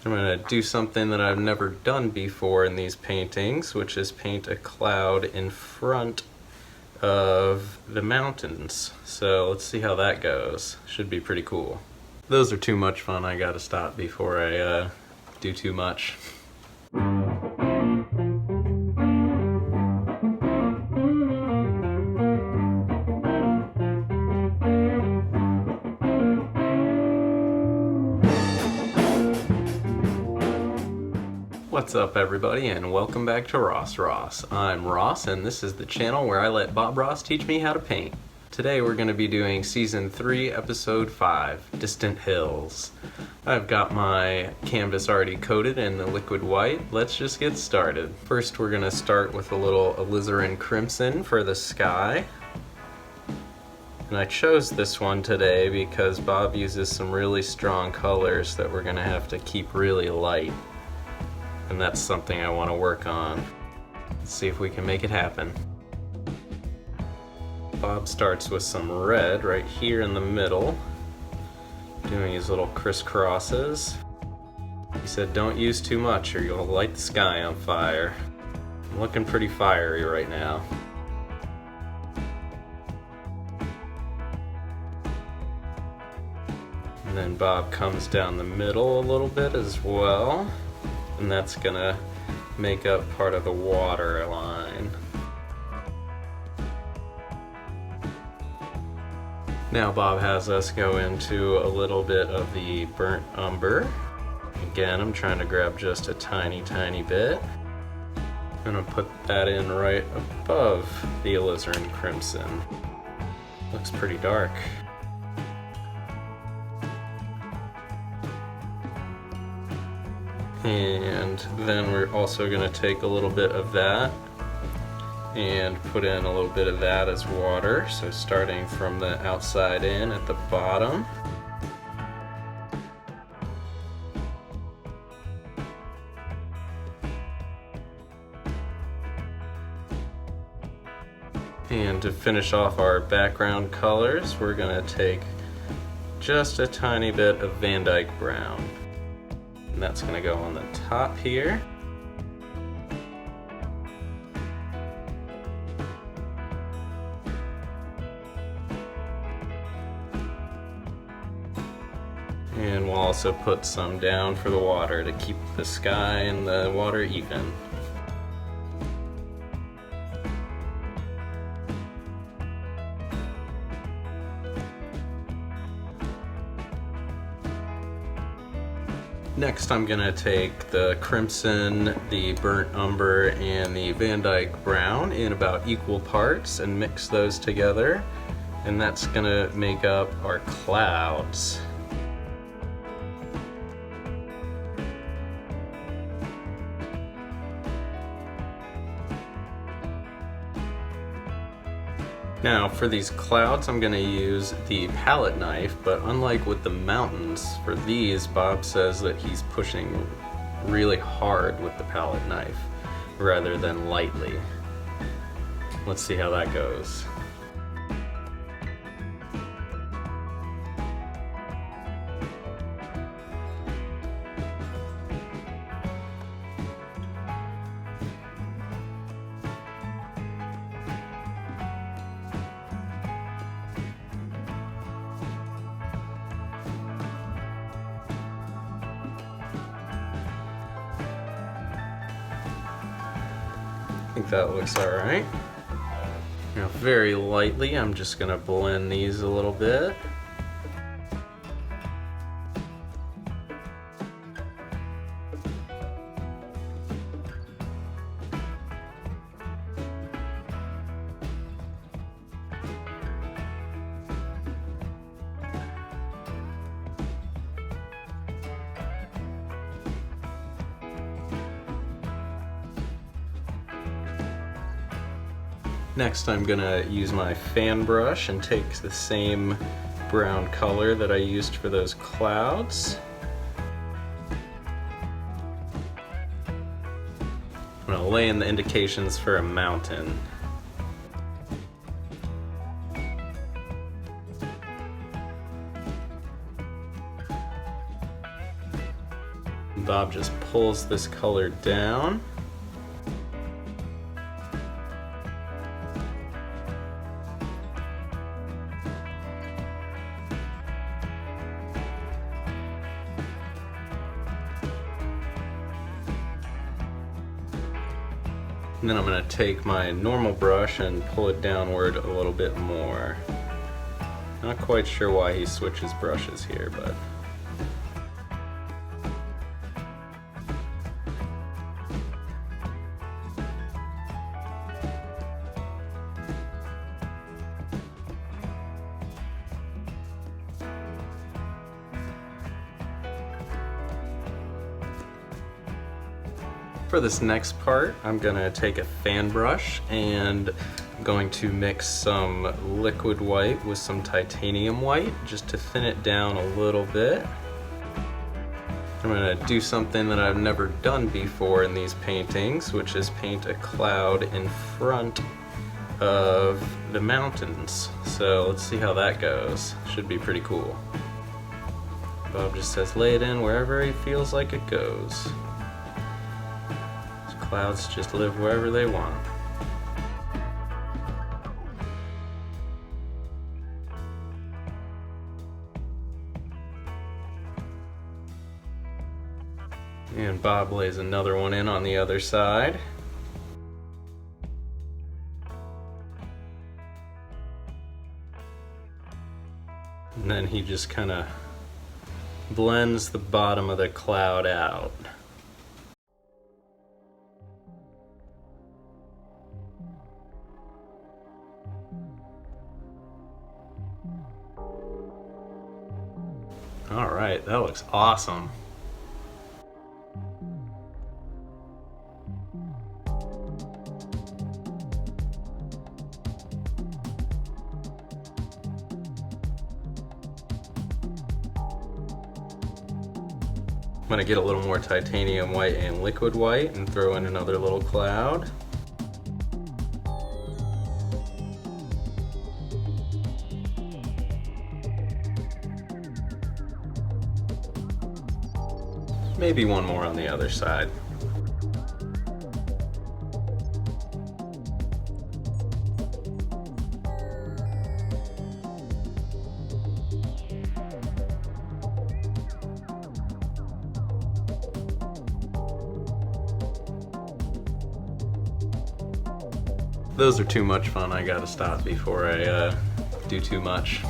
I'm going to do something that I've never done before in these paintings, which is paint a cloud in front of the mountains. So let's see how that goes. Should be pretty cool. Those are too much fun. I gotta stop before I do too much. What's up everybody, and welcome back to Ross. I'm Ross, and this is the channel where I let Bob Ross teach me how to paint. Today we're going to be doing Season 3, Episode 5, Distant Hills. I've got my canvas already coated in the liquid white. Let's just get started. First we're going to start with a little alizarin crimson for the sky. And I chose this one today because Bob uses some really strong colors that we're going to have to keep really light. And that's something I want to work on. Let's see if we can make it happen. Bob starts with some red right here in the middle, doing his little crisscrosses. He said don't use too much or you'll light the sky on fire. I'm looking pretty fiery right now. And then Bob comes down the middle a little bit as well. And that's gonna make up part of the water line. Now Bob has us go into a little bit of the burnt umber. Again, I'm trying to grab just a tiny bit. I'm gonna put that in right above the alizarin crimson. Looks pretty dark. And then we're also going to take a little bit of that and put in a little bit of that as water. So starting from the outside in at the bottom. And to finish off our background colors, we're going to take just a tiny bit of Van Dyke brown. And that's going to go on the top here. And we'll also put some down for the water to keep the sky and the water even. Next I'm going to take the crimson, the burnt umber, and the Van Dyke brown in about equal parts and mix those together. And that's going to make up our clouds. Now for these clouds I'm going to use the palette knife, but unlike with the mountains, for these Bob says that he's pushing really hard with the palette knife rather than lightly. Let's see how that goes. I think that looks alright. Now very lightly I'm just going to blend these a little bit. Next I'm gonna use my fan brush and take the same brown color that I used for those clouds. I'm gonna lay in the indications for a mountain. Bob just pulls this color down. And then I'm going to take my normal brush and pull it downward a little bit more. Not quite sure why he switches brushes here, but for this next part, I'm gonna take a fan brush and I'm going to mix some liquid white with some titanium white just to thin it down a little bit. I'm gonna do something that I've never done before in these paintings, which is paint a cloud in front of the mountains. So let's see how that goes. Should be pretty cool. Bob just says lay it in wherever he feels like it goes. Clouds just live wherever they want. And Bob lays another one in on the other side. And then he just kind of blends the bottom of the cloud out. All right, that looks awesome. I'm gonna get a little more titanium white and liquid white and throw in another little cloud. Maybe one more on the other side. Those are too much fun. I gotta stop before I do too much.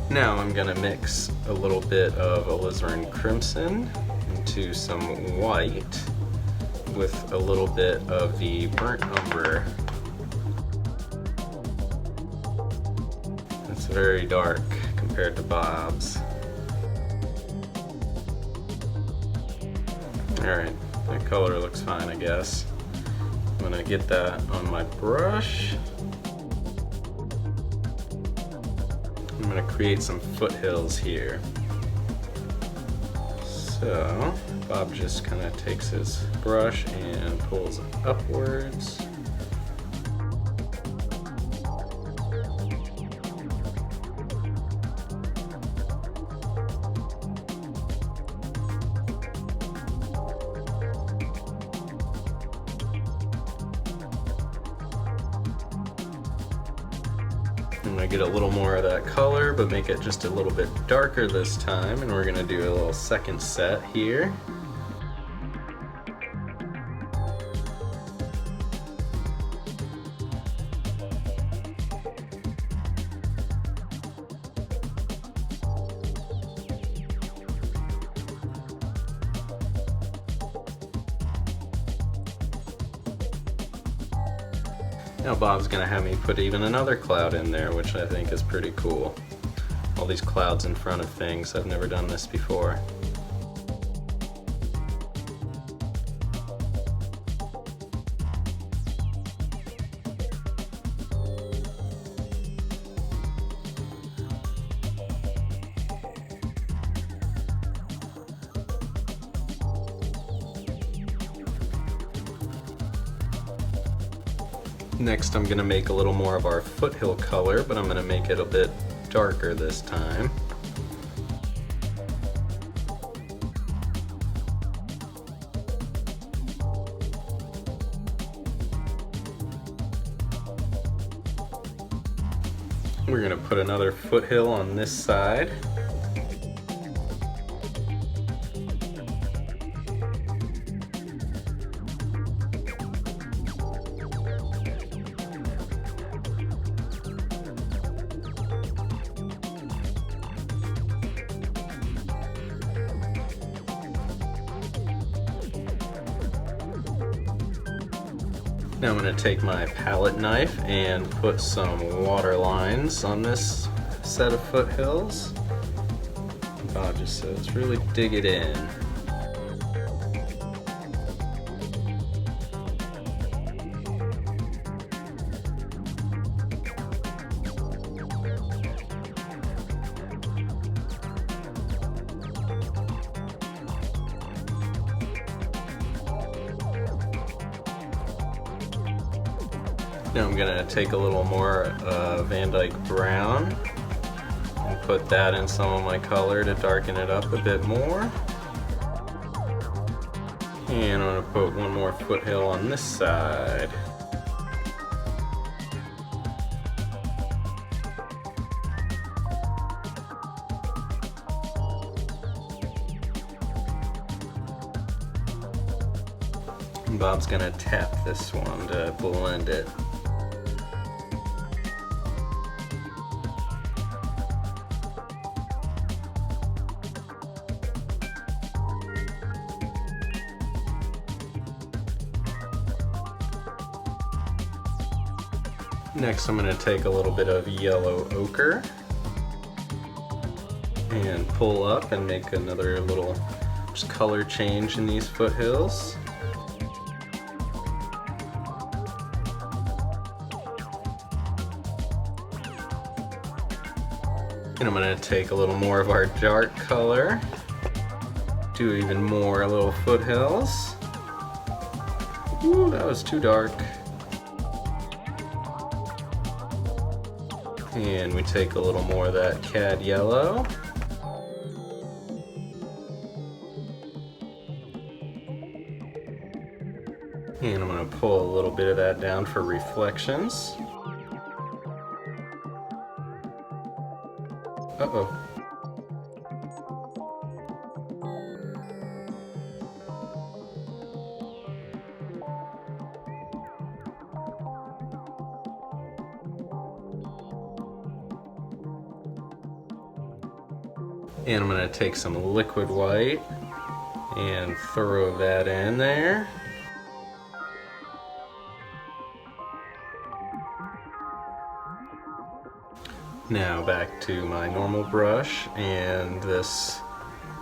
Now I'm gonna mix a little bit of alizarin crimson into some white with a little bit of the burnt umber. It's very dark compared to Bob's. Alright, that color looks fine, I guess. I'm gonna get that on my brush. I'm gonna create some foothills here. So, Bob just kind of takes his brush and pulls it upwards. I'm gonna get a little more of that color, but make it just a little bit darker this time, and we're gonna do a little second set here. Now Bob's gonna have me put even another cloud in there, which I think is pretty cool. All these clouds in front of things. I've never done this before. Next I'm going to make a little more of our foothill color, but I'm going to make it a bit darker this time. We're gonna put another foothill on this side. Now I'm going to take my palette knife and put some water lines on this set of foothills. Bob just says, really dig it in. Now I'm going to take a little more Van Dyke brown and put that in some of my color to darken it up a bit more. And I'm going to put one more foothill on this side. And Bob's going to tap this one to blend it. Next I'm going to take a little bit of yellow ochre and pull up and make another little just color change in these foothills. And I'm going to take a little more of our dark color, do even more little foothills. Ooh, that was too dark. And we take a little more of that cad yellow. And I'm going to pull a little bit of that down for reflections. Uh-oh. And I'm going to take some liquid white and throw that in there. Now back to my normal brush and this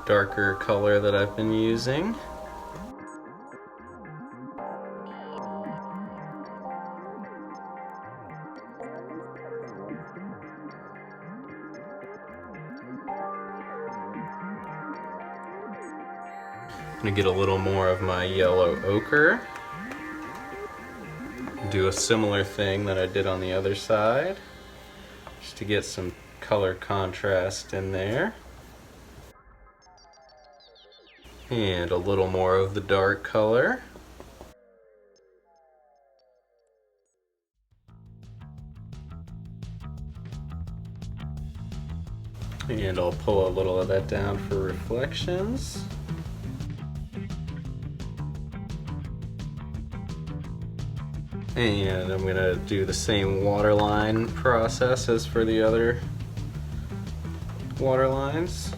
darker color that I've been using. I'm going to get a little more of my yellow ochre. Do a similar thing that I did on the other side, just to get some color contrast in there. And a little more of the dark color. And I'll pull a little of that down for reflections. And I'm going to do the same waterline process as for the other water lines.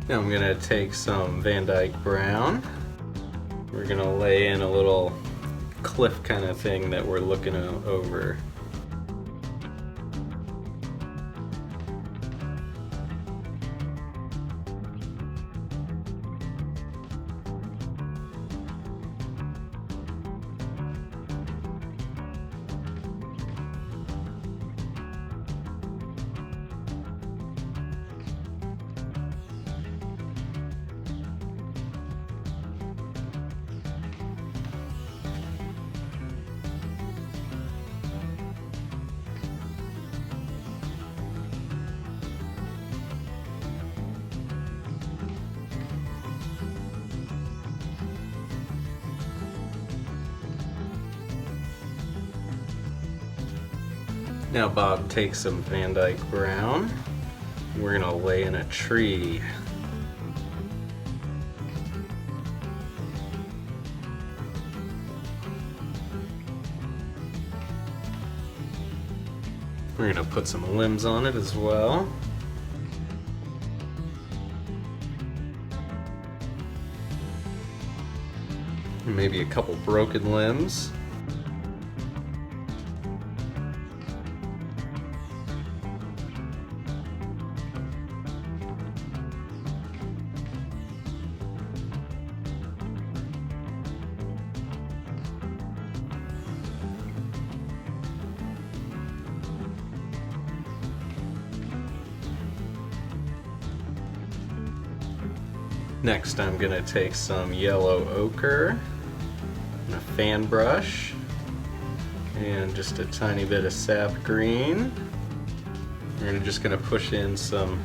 Now I'm going to take some Van Dyke brown. We're going to lay in a little cliff kind of thing that we're looking over. Now Bob takes some Van Dyke brown. We're gonna lay in a tree. We're gonna put some limbs on it as well. Maybe a couple broken limbs. Next, I'm gonna take some yellow ochre and a fan brush and just a tiny bit of sap green. We're just gonna push in some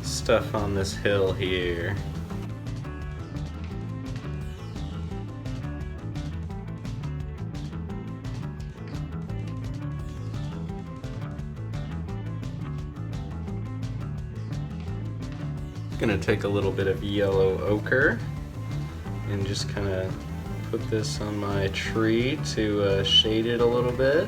stuff on this hill here. Gonna take a little bit of yellow ochre and just kind of put this on my tree to shade it a little bit.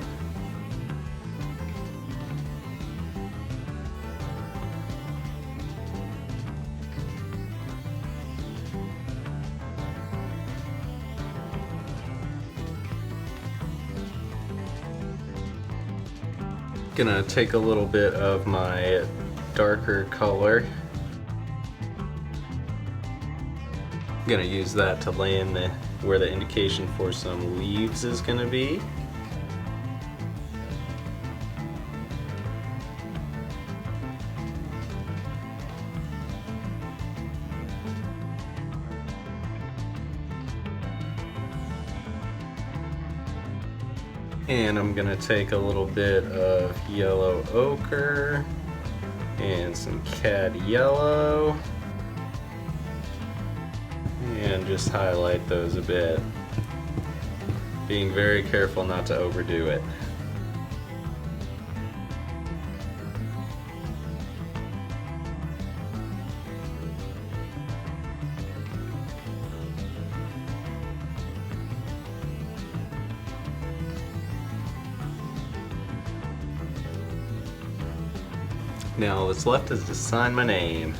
Gonna take a little bit of my darker color. Gonna use that to lay in where the indication for some leaves is gonna be. And I'm gonna take a little bit of yellow ochre and some cad yellow and just highlight those a bit, being very careful not to overdo it. Now what's left is to sign my name.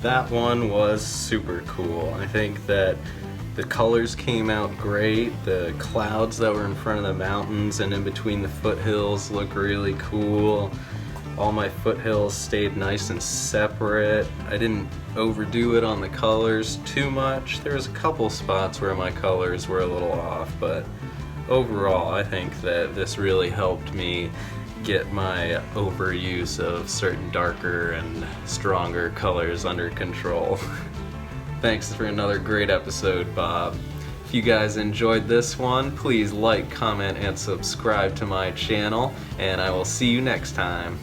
That one was super cool. I think that the colors came out great. The clouds that were in front of the mountains and in between the foothills look really cool. All my foothills stayed nice and separate. I didn't overdo it on the colors too much. There was a couple spots where my colors were a little off, but overall I think that this really helped me get my overuse of certain darker and stronger colors under control. Thanks for another great episode, Bob. If you guys enjoyed this one, please like, comment, and subscribe to my channel, and I will see you next time.